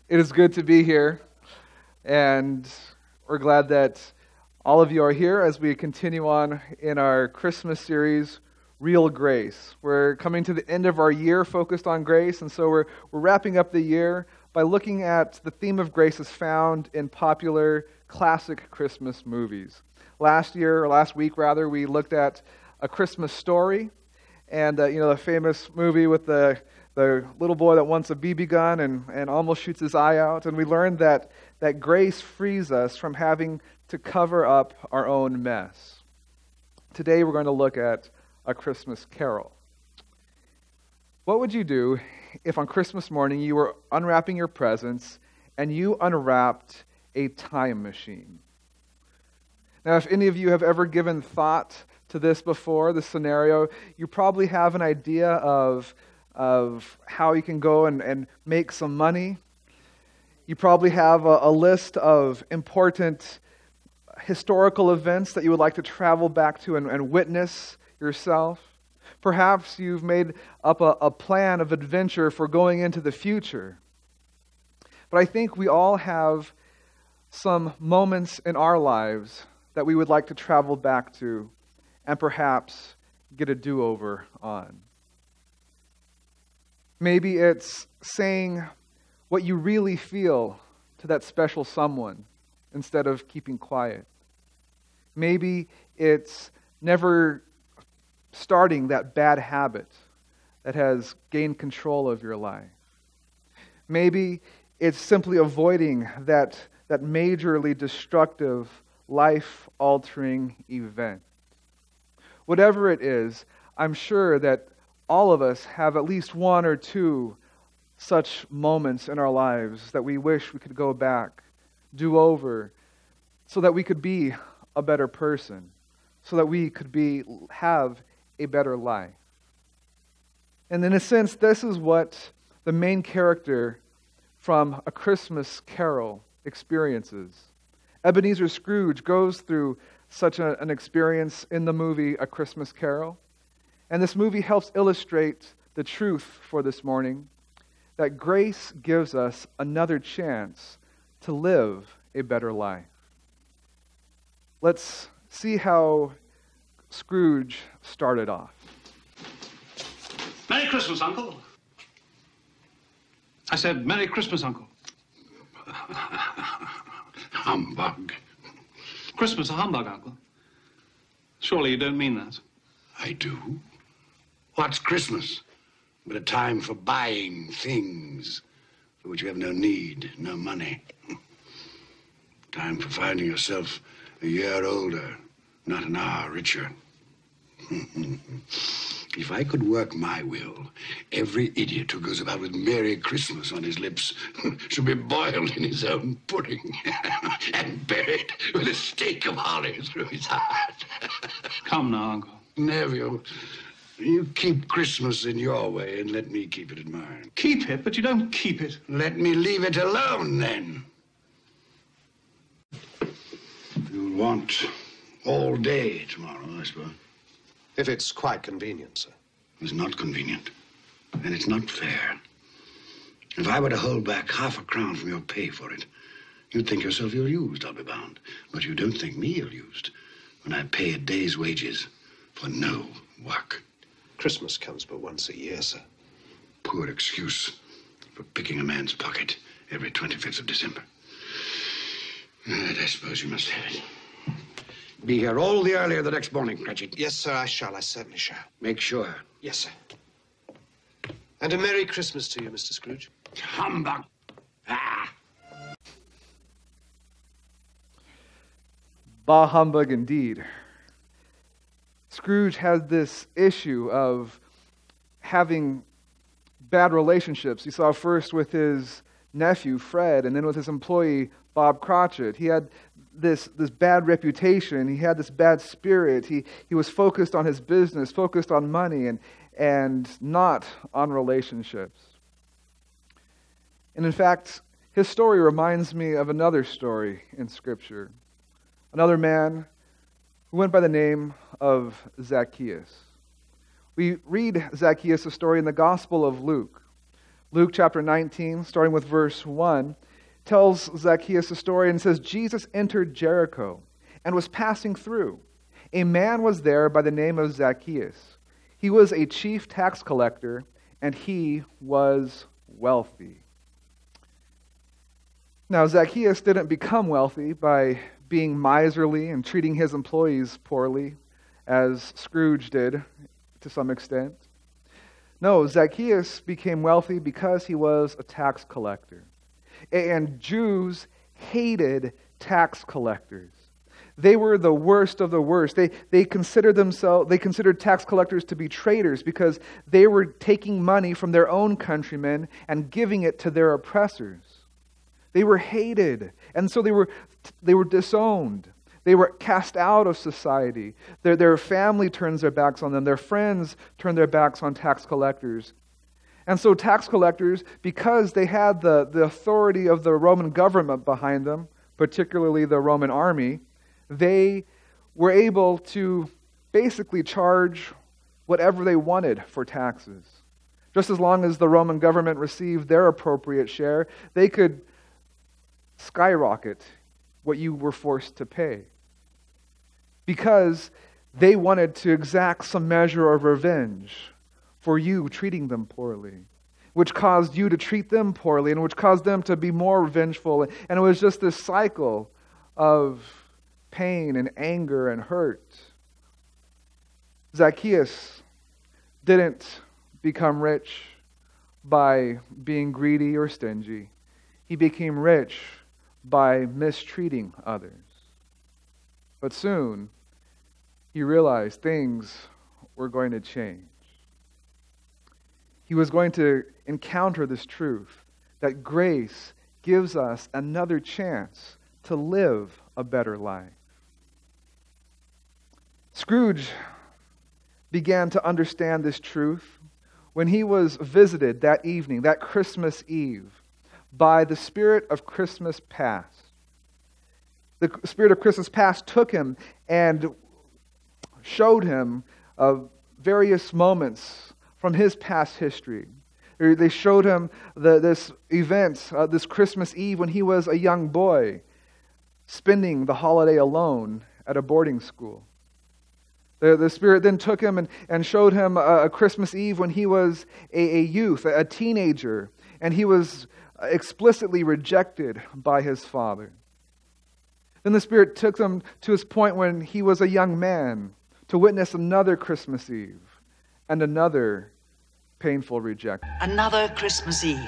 It is good to be here, and we're glad that all of you are here as we continue on in our Christmas series, Real Grace. We're coming to the end of our year focused on grace, and so we're wrapping up the year by looking at the theme of grace as found in popular classic Christmas movies. Last week, we looked at A Christmas Story, and the famous movie with the little boy that wants a BB gun and almost shoots his eye out. And we learned that grace frees us from having to cover up our own mess. Today we're going to look at A Christmas Carol. What would you do if on Christmas morning you were unwrapping your presents and you unwrapped a time machine? Now, if any of you have ever given thought to this before, this scenario, you probably have an idea of how you can go and make some money. You probably have a list of important historical events that you would like to travel back to and witness yourself. Perhaps you've made up a plan of adventure for going into the future. But I think we all have some moments in our lives that we would like to travel back to and perhaps get a do-over on. Maybe it's saying what you really feel to that special someone instead of keeping quiet. Maybe it's never starting that bad habit that has gained control of your life. Maybe it's simply avoiding that majorly destructive, life-altering event. Whatever it is, I'm sure that all of us have at least one or two such moments in our lives that we wish we could go back, do over, so that we could be a better person, so that we could have a better life. And in a sense, this is what the main character from A Christmas Carol experiences. Ebenezer Scrooge goes through such an experience in the movie A Christmas Carol. And this movie helps illustrate the truth for this morning, that grace gives us another chance to live a better life. Let's see how Scrooge started off. Merry Christmas, Uncle. I said, Merry Christmas, Uncle. Humbug. Christmas a humbug, Uncle. Surely you don't mean that. I do. What's Christmas but a time for buying things for which you have no need, no money? Time for finding yourself a year older, not an hour richer. If I could work my will, every idiot who goes about with Merry Christmas on his lips should be boiled in his own pudding and buried with a stake of holly through his heart. Come now, Uncle. Neville, you keep Christmas in your way and let me keep it in mine. Keep it, but you don't keep it. Let me leave it alone, then. You'll want all day tomorrow, I suppose. If it's quite convenient, sir. It's not convenient, and it's not fair. If I were to hold back half a crown from your pay for it, you'd think yourself ill-used, I'll be bound. But you don't think me ill-used when I pay a day's wages for no work. Christmas comes but once a year, sir. Poor excuse for picking a man's pocket every 25th of December. And I suppose you must have it. Be here all the earlier the next morning, Cratchit. Yes, sir, I shall. I certainly shall. Make sure. Yes, sir. And a Merry Christmas to you, Mr. Scrooge. Humbug! Ah! Bah humbug indeed. Scrooge had this issue of having bad relationships. He saw first with his nephew, Fred, and then with his employee, Bob Cratchit. He had this bad reputation. He had this bad spirit. He was focused on his business, focused on money, and not on relationships. And in fact, his story reminds me of another story in Scripture. Another man who went by the name of Zacchaeus. We read Zacchaeus' story in the Gospel of Luke. Luke chapter 19, starting with verse 1, tells Zacchaeus a story and says, Jesus entered Jericho and was passing through. A man was there by the name of Zacchaeus. He was a chief tax collector, and he was wealthy. Now, Zacchaeus didn't become wealthy by being miserly and treating his employees poorly, as Scrooge did to some extent. No, Zacchaeus became wealthy because he was a tax collector. And Jews hated tax collectors. They were the worst of the worst. They considered tax collectors to be traitors because they were taking money from their own countrymen and giving it to their oppressors. They were hated, and so they were disowned. They were cast out of society. Their family turns their backs on them. Their friends turn their backs on tax collectors. And so tax collectors, because they had the authority of the Roman government behind them, particularly the Roman army, they were able to basically charge whatever they wanted for taxes. Just as long as the Roman government received their appropriate share, they could skyrocket what you were forced to pay. Because they wanted to exact some measure of revenge for you treating them poorly, which caused you to treat them poorly and which caused them to be more revengeful. And it was just this cycle of pain and anger and hurt. Zacchaeus didn't become rich by being greedy or stingy. He became rich by mistreating others. But soon, he realized things were going to change. He was going to encounter this truth that grace gives us another chance to live a better life. Scrooge began to understand this truth when he was visited that evening, that Christmas Eve, by the Spirit of Christmas Past. The Spirit of Christmas Past took him and showed him various moments from his past history. They showed him this event, this Christmas Eve when he was a young boy, spending the holiday alone at a boarding school. The Spirit then took him and showed him a Christmas Eve when he was a youth, a teenager, and he was explicitly rejected by his father. Then the Spirit took him to his point when he was a young man to witness another Christmas Eve and another painful rejection. Another Christmas Eve,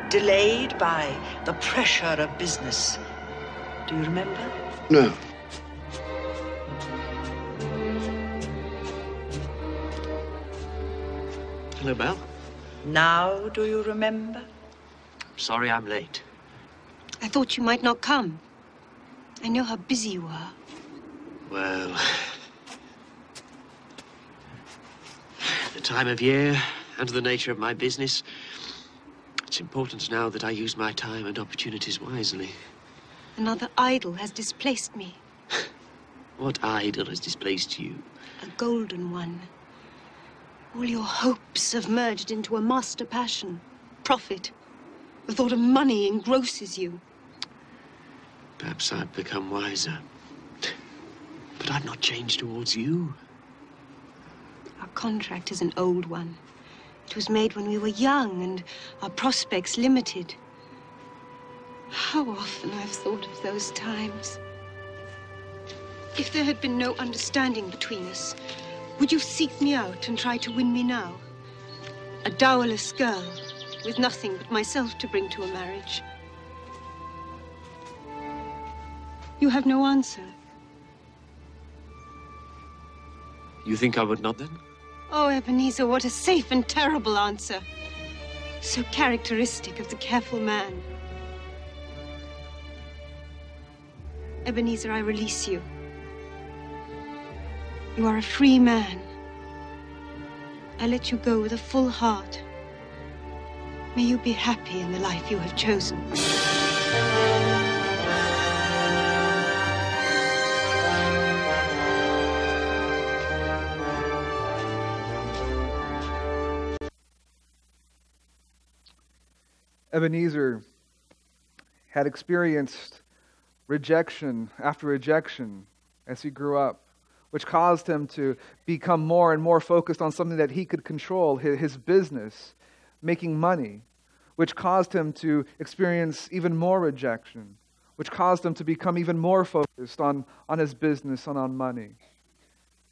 delayed by the pressure of business. Do you remember? No. Hello, Belle. Now do you remember? Sorry I'm late. I thought you might not come. I know how busy you are. Well, the time of year and the nature of my business, it's important now that I use my time and opportunities wisely. Another idol has displaced me. What idol has displaced you? A golden one. All your hopes have merged into a master passion. Profit. The thought of money engrosses you. Perhaps I've become wiser. But I've not changed towards you. Our contract is an old one. It was made when we were young and our prospects limited. How often I've thought of those times. If there had been no understanding between us, would you seek me out and try to win me now? A dowerless girl with nothing but myself to bring to a marriage. You have no answer. You think I would not then? Oh, Ebenezer, what a safe and terrible answer. So characteristic of the careful man. Ebenezer, I release you. You are a free man. I let you go with a full heart. May you be happy in the life you have chosen. Ebenezer had experienced rejection after rejection as he grew up, which caused him to become more and more focused on something that he could control, his business, making money, which caused him to experience even more rejection, which caused him to become even more focused on his business and on money.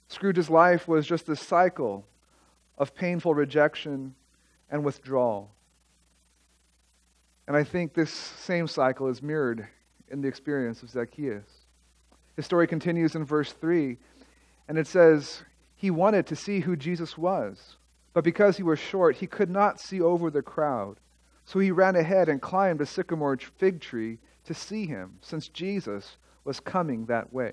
Scrooge's life was just this cycle of painful rejection and withdrawal. And I think this same cycle is mirrored in the experience of Zacchaeus. His story continues in verse 3, and it says, he wanted to see who Jesus was, but because he was short, he could not see over the crowd. So he ran ahead and climbed a sycamore fig tree to see him, since Jesus was coming that way.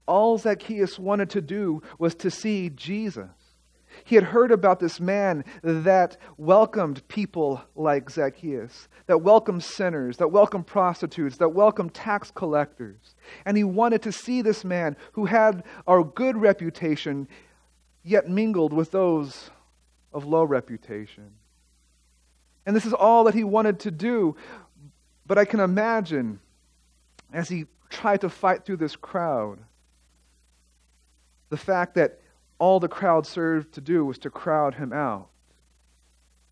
All Zacchaeus wanted to do was to see Jesus. He had heard about this man that welcomed people like Zacchaeus, that welcomed sinners, that welcomed prostitutes, that welcomed tax collectors. And he wanted to see this man who had a good reputation, yet mingled with those of low reputation. And this is all that he wanted to do. But I can imagine, as he tried to fight through this crowd, the fact that all the crowd served to do was to crowd him out.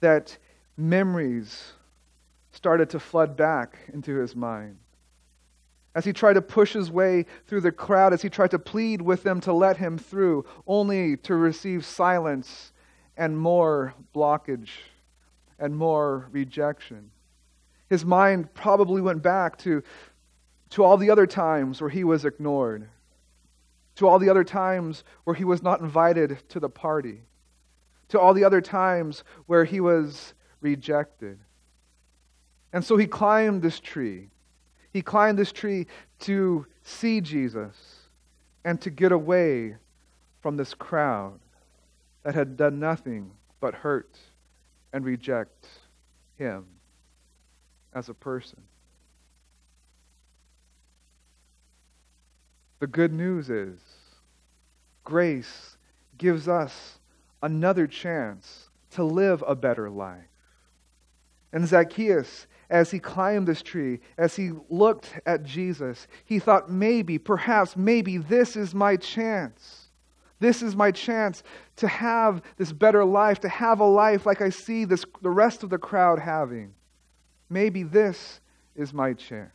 That memories started to flood back into his mind. As he tried to push his way through the crowd, as he tried to plead with them to let him through, only to receive silence and more blockage and more rejection. His mind probably went back to all the other times where he was ignored, to all the other times where he was not invited to the party, to all the other times where he was rejected. And so he climbed this tree. He climbed this tree to see Jesus and to get away from this crowd that had done nothing but hurt and reject him as a person. The good news is, grace gives us another chance to live a better life. And Zacchaeus, as he climbed this tree, as he looked at Jesus, he thought perhaps maybe this is my chance. This is my chance to have this better life, to have a life like I see the rest of the crowd having. Maybe this is my chance.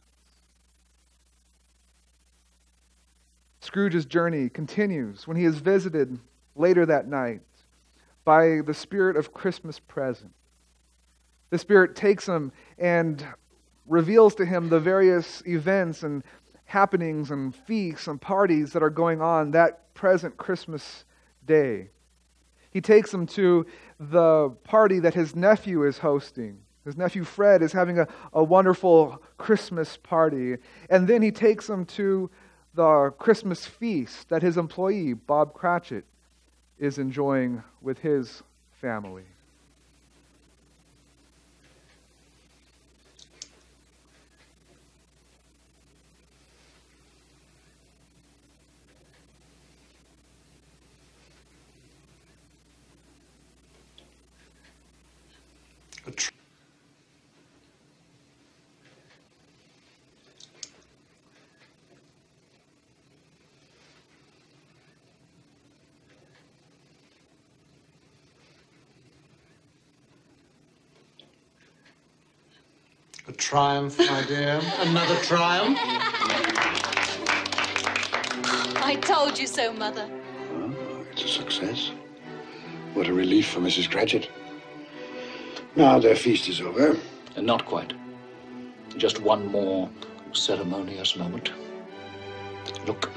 Scrooge's journey continues when he is visited later that night by the spirit of Christmas present. The Spirit takes him and reveals to him the various events and happenings and feasts and parties that are going on that present Christmas day. He takes him to the party that his nephew is hosting. His nephew Fred is having a wonderful Christmas party. And then he takes him to the Christmas feast that his employee, Bob Cratchit, is enjoying with his family. A triumph, my dear. Another triumph. I told you so, Mother. Oh, it's a success. What a relief for Mrs. Cratchit. Now their feast is over. Not quite. Just one more ceremonious moment. Look.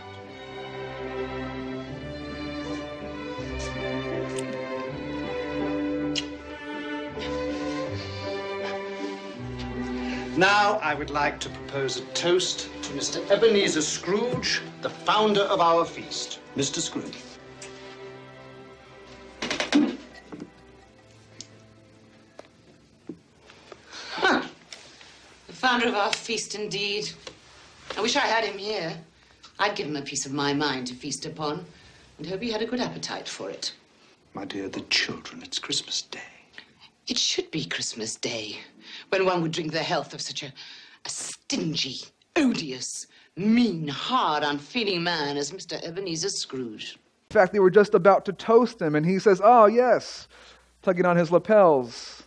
Now I would like to propose a toast to Mr. Ebenezer Scrooge, the founder of our feast. Mr. Scrooge. The founder of our feast, indeed. I wish I had him here. I'd give him a piece of my mind to feast upon, and hope he had a good appetite for it. My dear, the children, it's Christmas Day. It should be Christmas Day, when one would drink the health of such a stingy, odious, mean, hard, unfeeling man as Mr. Ebenezer Scrooge. In fact, they were just about to toast him, and he says, "Oh, yes," tugging on his lapels,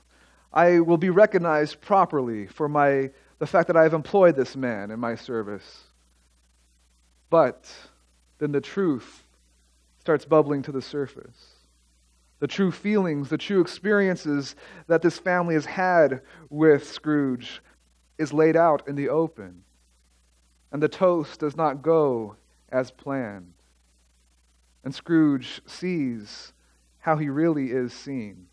"I will be recognized properly for the fact that I have employed this man in my service." But then the truth starts bubbling to the surface. The true feelings, the true experiences that this family has had with Scrooge is laid out in the open. And the toast does not go as planned. And Scrooge sees how he really is seen.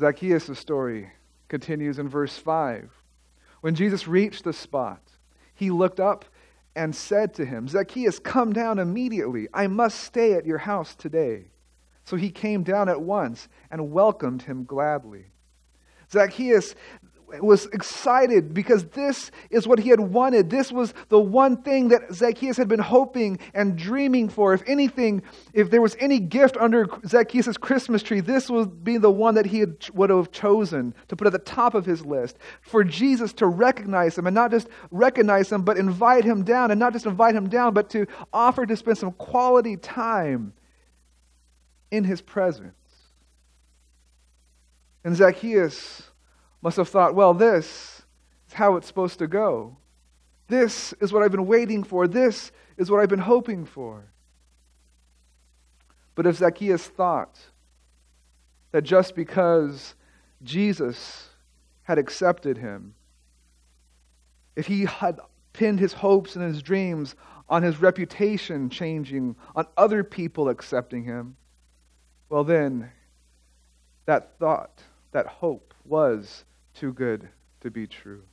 Zacchaeus' story continues in verse 5. When Jesus reached the spot, he looked up and said to him, "Zacchaeus, come down immediately. I must stay at your house today." So he came down at once and welcomed him gladly. Zacchaeus was excited because this is what he had wanted. This was the one thing that Zacchaeus had been hoping and dreaming for. If anything, if there was any gift under Zacchaeus' Christmas tree, this would be the one that he would have chosen to put at the top of his list. For Jesus to recognize him, and not just recognize him, but invite him down. And not just invite him down, but to offer to spend some quality time in his presence. And Zacchaeus must have thought, well, this is how it's supposed to go. This is what I've been waiting for. This is what I've been hoping for. But if Zacchaeus thought that just because Jesus had accepted him, if he had pinned his hopes and his dreams on his reputation changing, on other people accepting him, well then, that thought, that hope was too good to be true.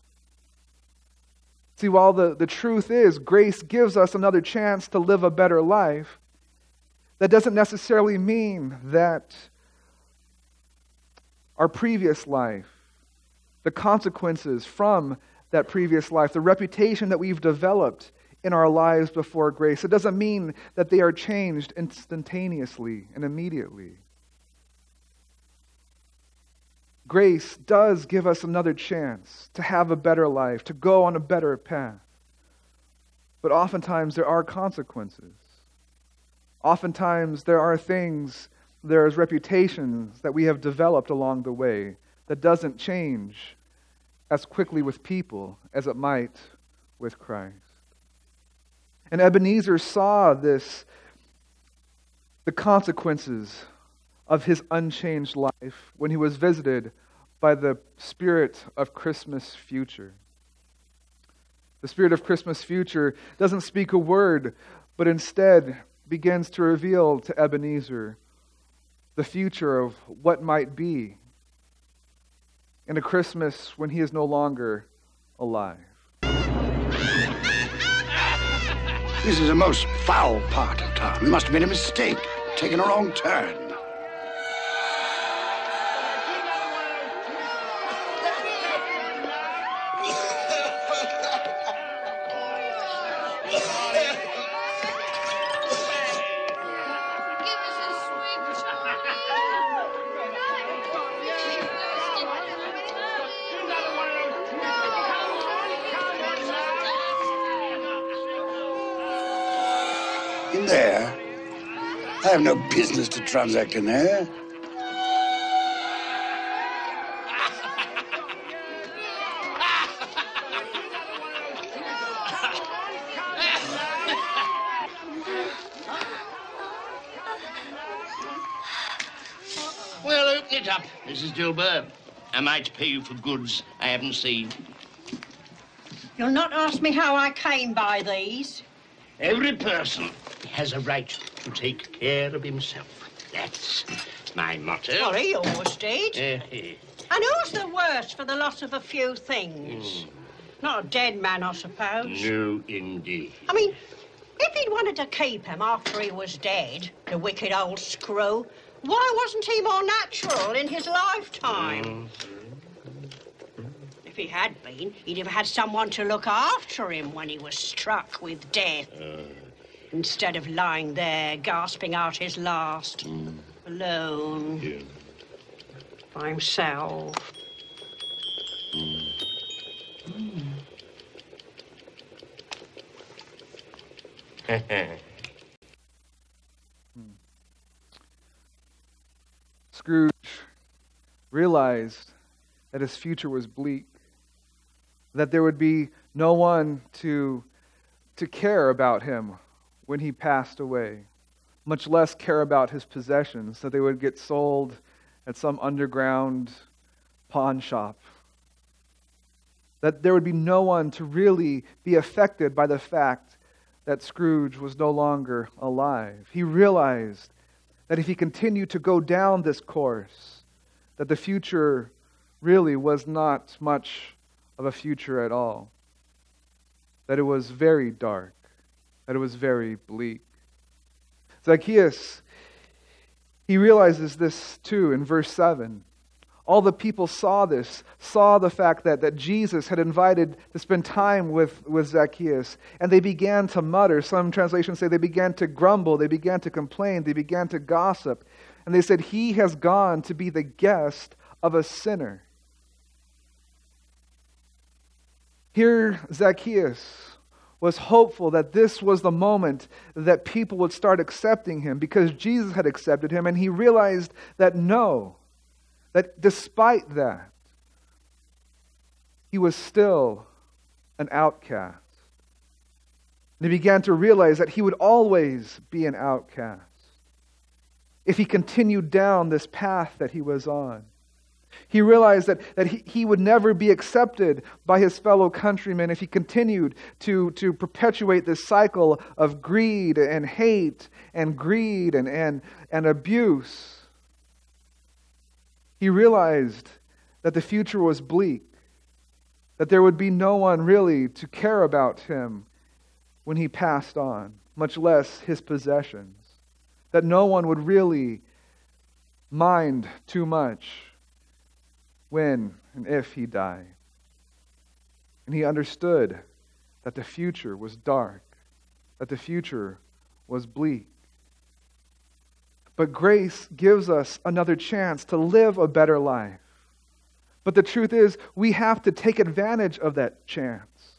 See, while the truth is grace gives us another chance to live a better life, that doesn't necessarily mean that our previous life, the consequences from that previous life, the reputation that we've developed in our lives before grace, it doesn't mean that they are changed instantaneously and immediately. Grace does give us another chance to have a better life, to go on a better path. But oftentimes there are consequences. Oftentimes there are things, there's reputations that we have developed along the way that doesn't change as quickly with people as it might with Christ. And Ebenezer saw the consequences of his unchanged life when he was visited by the Spirit of Christmas future. The Spirit of Christmas future doesn't speak a word, but instead begins to reveal to Ebenezer the future of what might be in a Christmas when he is no longer alive. This is a most foul part of town. We must have made a mistake, taken a wrong turn. In there? I have no business to transact in there. Well, open it up, Mrs. Dilber. Am I to pay you for goods I haven't seen? You'll not ask me how I came by these. Every person has a right to take care of himself. That's my motto. Well, he almost did. And who's the worse for the loss of a few things? Not a dead man, I suppose. No, indeed. I mean, if he'd wanted to keep him after he was dead, the wicked old screw, why wasn't he more natural in his lifetime? If he had been, he'd have had someone to look after him when he was struck with death. Instead of lying there, gasping out his last, alone. by himself. Scrooge realized that his future was bleak, that there would be no one to care about him when he passed away, much less care about his possessions, that they would get sold at some underground pawn shop. That there would be no one to really be affected by the fact that Scrooge was no longer alive. He realized that if he continued to go down this course, that the future really was not much of a future at all. That it was very dark, that it was very bleak. Zacchaeus, he realizes this too in verse 7. All the people saw this, saw the fact that Jesus had invited to spend time with Zacchaeus, and they began to mutter. Some translations say they began to grumble, they began to complain, they began to gossip. And they said, "He has gone to be the guest of a sinner." Here, Zacchaeus was hopeful that this was the moment that people would start accepting him because Jesus had accepted him, and he realized that no, that despite that, he was still an outcast. And he began to realize that he would always be an outcast if he continued down this path that he was on. He realized that he would never be accepted by his fellow countrymen if he continued to perpetuate this cycle of greed and hate and greed and abuse. He realized that the future was bleak, that there would be no one really to care about him when he passed on, much less his possessions, that no one would really mind too much when and if he died. And he understood that the future was dark, that the future was bleak. But grace gives us another chance to live a better life. But the truth is, we have to take advantage of that chance.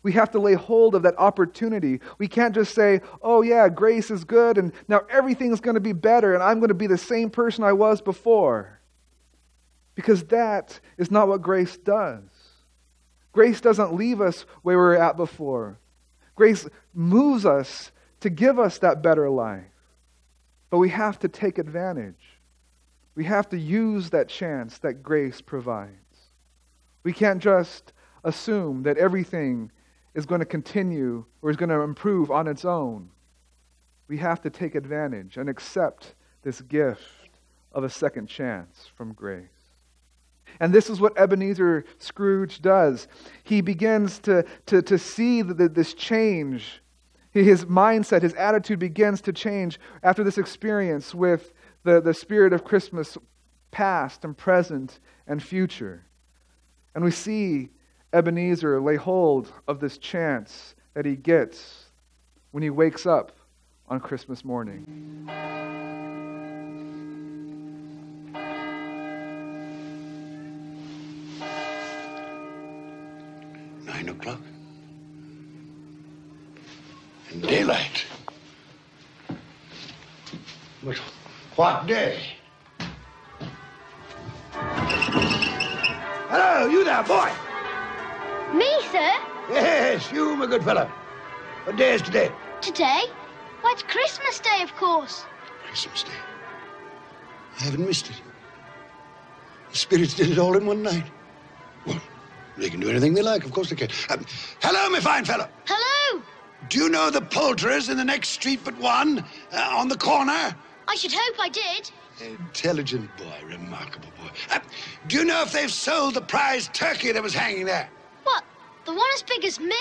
We have to lay hold of that opportunity. We can't just say, "Oh yeah, grace is good and now everything's going to be better and I'm going to be the same person I was before." Because that is not what grace does. Grace doesn't leave us where we were at before. Grace moves us to give us that better life. But we have to take advantage. We have to use that chance that grace provides. We can't just assume that everything is going to continue or is going to improve on its own. We have to take advantage and accept this gift of a second chance from grace. And this is what Ebenezer Scrooge does. He begins to see this change. His mindset, his attitude begins to change after this experience with the spirit of Christmas, past and present and future. And we see Ebenezer lay hold of this chance that he gets when he wakes up on Christmas morning. 9 o'clock. And daylight. But what day? Hello, you there, boy. Me, sir? Yes, you, my good fellow. What day is today? Today? Why, it's Christmas Day, of course. Christmas Day. I haven't missed it. The spirits did it all in one night. Well, they can do anything they like. Of course they can. Hello, my fine fellow. Hello. Do you know the poulterers in the next street but one, on the corner? I should hope I did. Intelligent boy, remarkable boy. Do you know if they've sold the prize turkey that was hanging there? What, the one as big as me?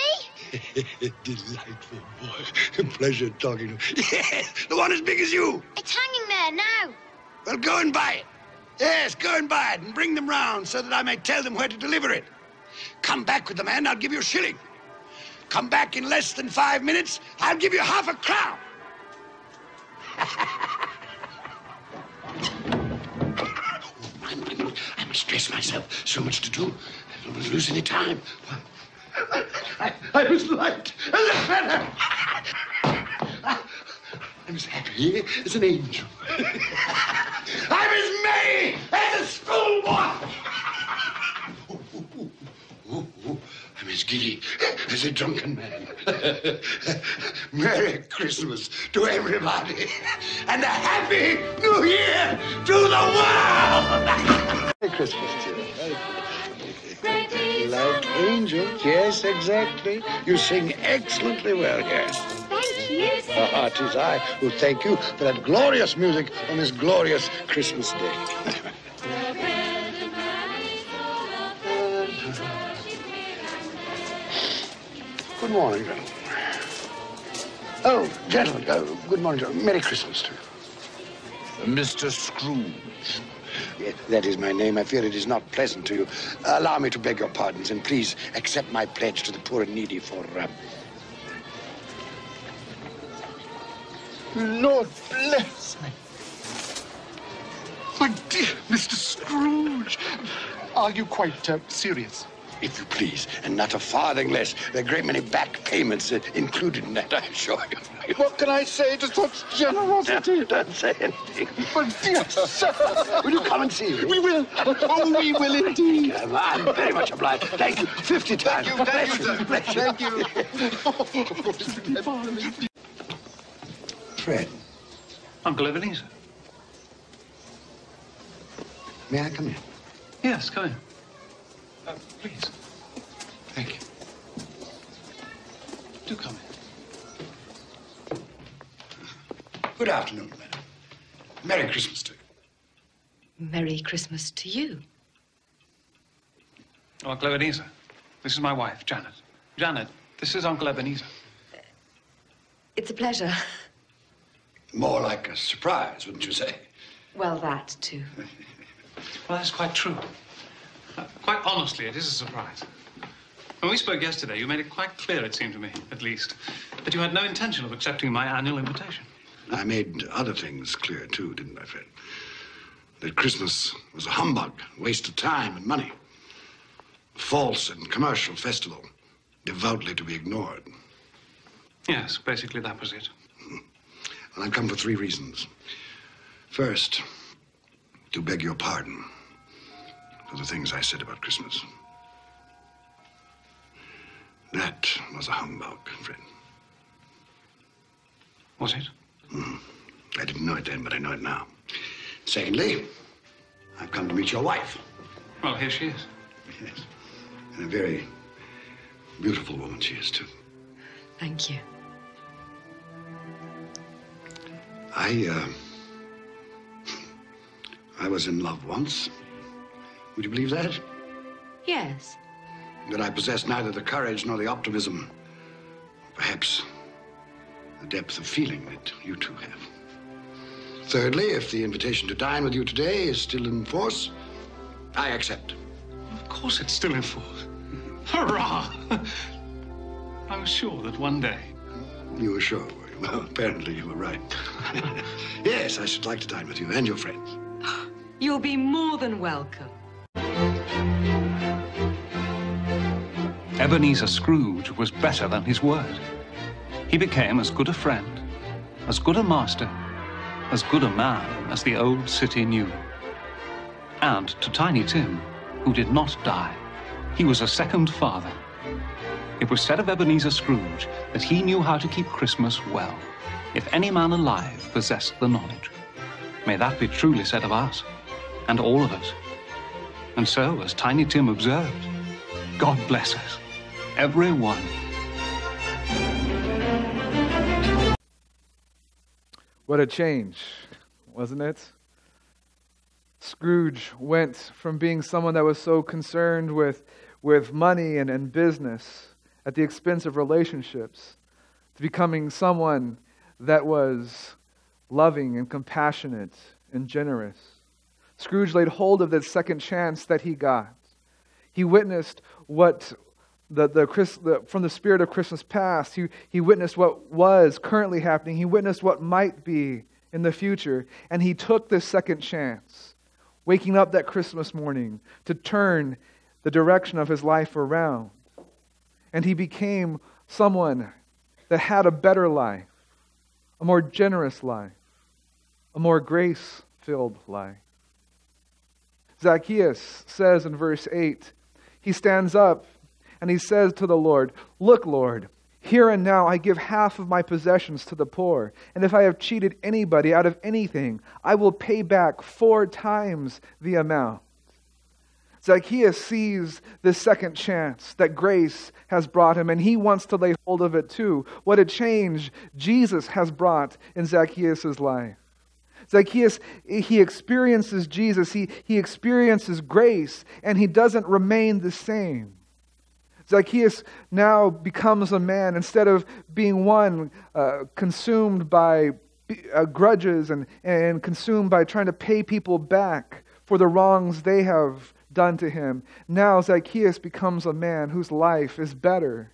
Delightful boy. Pleasure talking to you. Yes, the one as big as you. It's hanging there now. Well, go and buy it. Yes, go and buy it and bring them round so that I may tell them where to deliver it. Come back with the man, I'll give you a shilling. Come back in less than 5 minutes, I'll give you half a crown. dress myself. So much to do. I don't lose any time. I was light as a feather. I'm as happy as an angel. I'm as merry as a schoolboy. I'm as giddy as a drunken man. Merry Christmas to everybody, and a Happy New Year to the world! Merry Christmas to you. Like angels, yes, exactly. You sing excellently well, yes. Thank you. It is I who thank you for that glorious music on this glorious Christmas day. Good morning, gentlemen. Oh, gentlemen, good morning, gentlemen. Merry Christmas to you. Mr. Scrooge. Yes, that is my name. I fear it is not pleasant to you. Allow me to beg your pardons, and please accept my pledge to the poor and needy for... Lord bless me. My dear Mr. Scrooge, are you quite serious? If you please, and not a farthing less. There are a great many back payments included in that, I assure you. What can I say to such generosity? Don't say anything. But dear sir, will you come and see me? We will. Oh, we will indeed. I'm very much obliged. Thank you 50 times. Thank you, sir. Bless you. Thank you. Fred, Uncle Ebenezer. may I come in? Yes, come in. Please. Thank you. Do come in. Good afternoon, madam. Merry Christmas to you. Merry Christmas to you. Oh, Uncle Ebenezer, this is my wife, Janet. Janet, this is Uncle Ebenezer. It's a pleasure. More like a surprise, wouldn't you say? Well, that too. Well, that's quite true. Quite honestly, it is a surprise. When we spoke yesterday, you made it quite clear, it seemed to me, at least, that you had no intention of accepting my annual invitation. I made other things clear, too, didn't I, Fred? That Christmas was a humbug, a waste of time and money. A false and commercial festival, devoutly to be ignored. Yes, basically that was it. Well, I've come for 3 reasons. First, to beg your pardon for the things I said about Christmas. That was a humbug, Fred. Was it? I didn't know it then, but I know it now. Secondly, I've come to meet your wife. Well, here she is. Yes. And a very beautiful woman she is, too. Thank you. I was in love once. Would you believe that? Yes. That I possessed neither the courage nor the optimism, perhaps the depth of feeling that you two have. Thirdly, if the invitation to dine with you today is still in force, I accept. Of course it's still in force. Hurrah! I was sure that one day... You were sure, were you? Well, apparently you were right. Yes, I should like to dine with you and your friends. You'll be more than welcome. Ebenezer Scrooge was better than his word. He became as good a friend, as good a master, as good a man as the old city knew. And to Tiny Tim, who did not die, he was a second father. It was said of Ebenezer Scrooge that he knew how to keep Christmas well, if any man alive possessed the knowledge. May that be truly said of us, and all of us. And so, as Tiny Tim observed, God bless us, every one. What a change, wasn't it? Scrooge went from being someone that was so concerned with money and business at the expense of relationships to becoming someone that was loving and compassionate and generous. Scrooge laid hold of that second chance that he got. He witnessed what from the spirit of Christmas past, he witnessed what was currently happening. He witnessed what might be in the future. And he took this second chance, waking up that Christmas morning to turn the direction of his life around. And he became someone that had a better life, a more generous life, a more grace-filled life. Zacchaeus says in verse 8, he stands up and he says to the Lord, "Look, Lord, here and now I give half of my possessions to the poor, and if I have cheated anybody out of anything, I will pay back 4 times the amount." Zacchaeus sees this second chance that grace has brought him, and he wants to lay hold of it too. What a change Jesus has brought in Zacchaeus' life. Zacchaeus, he experiences Jesus, he experiences grace, and he doesn't remain the same. Zacchaeus now becomes a man, instead of being one consumed by grudges and consumed by trying to pay people back for the wrongs they have done to him. Now Zacchaeus becomes a man whose life is better,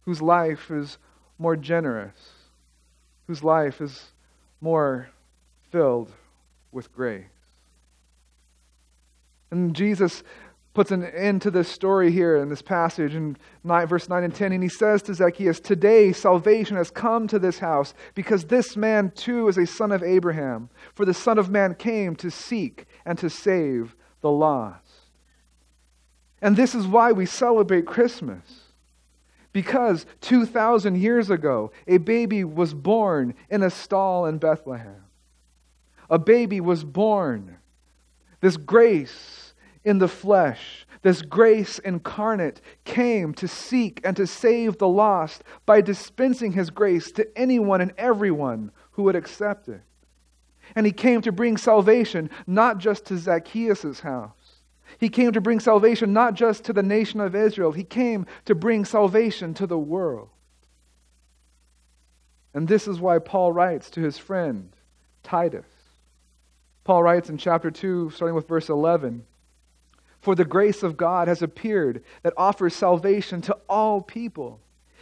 whose life is more generous, whose life is more filled with grace. And Jesus puts an end to this story here in this passage in verse 9 and 10, and he says to Zacchaeus, "Today salvation has come to this house, because this man too is a son of Abraham. For the Son of Man came to seek and to save the lost." And this is why we celebrate Christmas. Because 2,000 years ago, a baby was born in a stall in Bethlehem. A baby was born. This grace in the flesh, this grace incarnate, came to seek and to save the lost by dispensing his grace to anyone and everyone who would accept it. And he came to bring salvation not just to Zacchaeus' house. He came to bring salvation not just to the nation of Israel. He came to bring salvation to the world. And this is why Paul writes to his friend Titus. Paul writes in chapter 2, starting with verse 11, "For the grace of God has appeared that offers salvation to all people.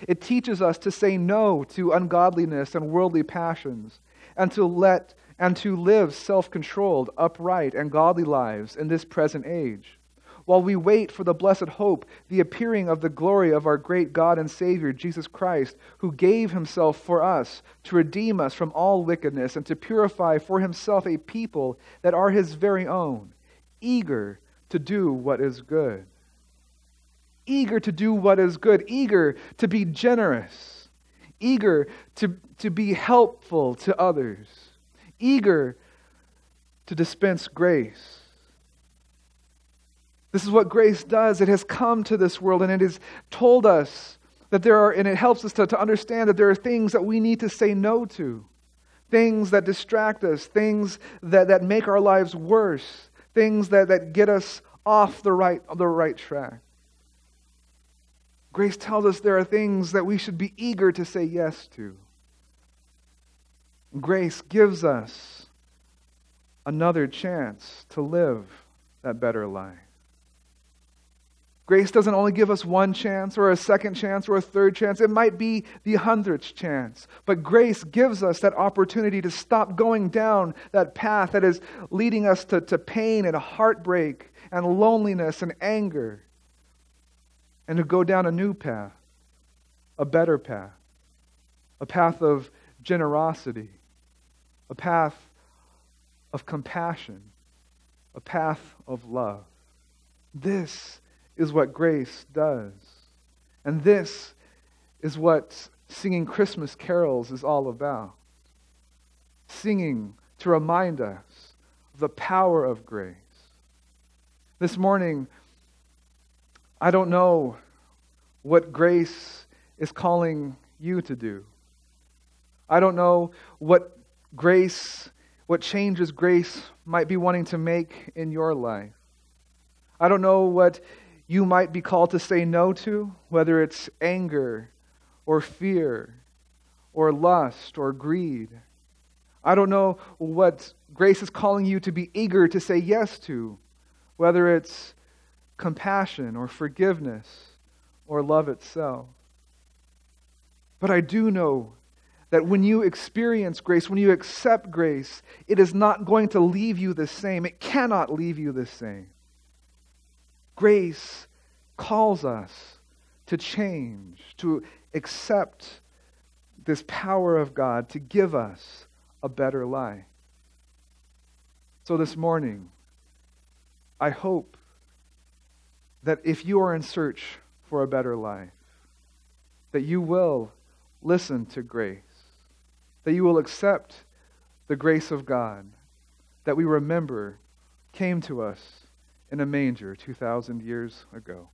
It teaches us to say no to ungodliness and worldly passions, and to live self-controlled, upright, and godly lives in this present age, while we wait for the blessed hope, the appearing of the glory of our great God and Savior, Jesus Christ, who gave himself for us to redeem us from all wickedness and to purify for himself a people that are his very own, eager to do what is good." Eager to do what is good, eager to be generous, eager to be helpful to others, eager to dispense grace. This is what grace does. It has come to this world, and it has told us that and it helps us to understand that there are things that we need to say no to, things that distract us, things that make our lives worse, things that get us off the right track. Grace tells us there are things that we should be eager to say yes to. Grace gives us another chance to live that better life. Grace doesn't only give us one chance or a second chance or a third chance. It might be the 100th chance. But grace gives us that opportunity to stop going down that path that is leading us to pain and heartbreak and loneliness and anger, and to go down a new path, a better path, a path of generosity, a path of compassion, a path of love. This is what grace does. And this is what singing Christmas carols is all about. Singing to remind us of the power of grace. This morning, I don't know what grace is calling you to do. I don't know what changes grace might be wanting to make in your life. I don't know what you might be called to say no to, whether it's anger or fear or lust or greed. I don't know what grace is calling you to be eager to say yes to, whether it's compassion or forgiveness or love itself. But I do know that when you experience grace, when you accept grace, it is not going to leave you the same. It cannot leave you the same. Grace calls us to change, to accept this power of God to give us a better life. So this morning, I hope that if you are in search for a better life, that you will listen to grace, that you will accept the grace of God that we remember came to us in a manger 2,000 years ago.